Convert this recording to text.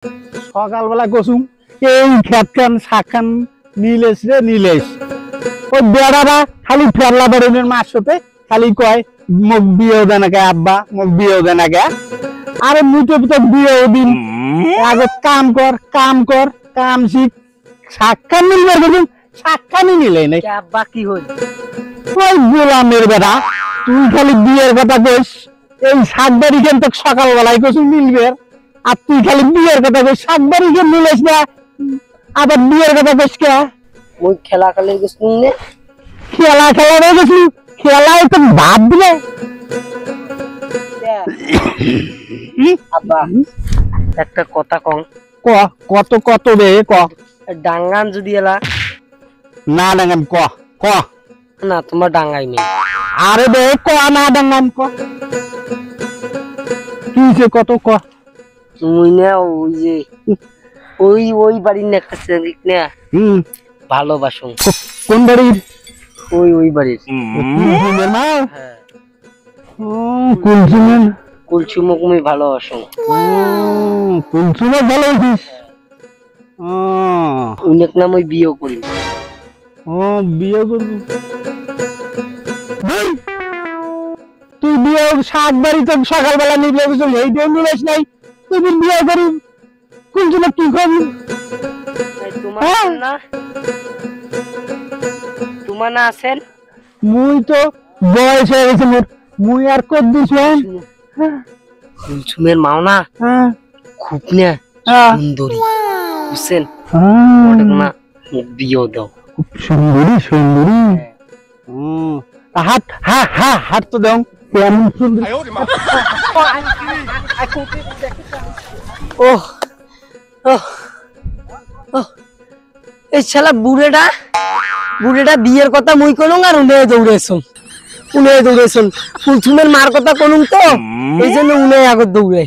সকালবেলা কসুম এই খেতখান শাখান নীলেশ রে নীলেশ ওই বেড়ারা খালি ফেরলা বেড়নের মার সাথে খালি কয় মুখ বিয়েও দেন কে আব্বা মুখ বিয়েও দেন কে আরে মুখে তো বিয়েও দিন আগে কাম কর কাম শিখ শাখান মিলবে বলুন শাখানই নিলে নাই আব্বা কি হল ওই গোলামের বেড়া তুই খালি বিয়ের কথা কইস এই শাকবাড়ি কেন তো সকালবেলায় কসুম মিলবে আর তুই খালি বিয়ের কথা কইস শাকবাড়ি কেন মিলেস না আবার বিয়ের কথা কইস কে মুই খেলা খেলে গেছি নে খেলা রে গেছি খেলায় তো ভাত দিলে আব্বা একটা কথা কং কত রে ক ডাঙ্গান যদি এলা না ডাঙ্গান ক না তোমার ডাঙ্গাই নেই আরে বে ক না ডাঙ্গান ক কি সে কত ক তুমি না ওই যে ওই বাড়ির না একটা ছেলে না ভালোবাসো কোন বাড়ির ওই বাড়ির না হ্যাঁ কুলসুমের কুলসুমক তুমি ভালোবাসো কুলসুমের ভালোবাসিস অনেক নাম ওই বিয়ে করি বিয়ে করবি তুই বিয়ে শাকবাড়ি তো সকালবেলা নিবলে এই দিয়ে মিলেস নাই তুই বিয়ে করি কুলসুমের কি করবি তোমার না আছেন মুই তো বয়স হয়ে গেছে মোর মুই আর কত দিস কুলসুমের মাও না খুব না সুন্দরী বুঝছেন না বিয়ে দাও সুন্দরী হাত তো দাও কেমন সুন্দর ও এই শালা বুড়েটা বিয়ের কথা মুই কলুম আর উনে দৌড়েছুন কুলসুমের মার কথা কলুম তো এই জন্য উনে আগত দৌড়ে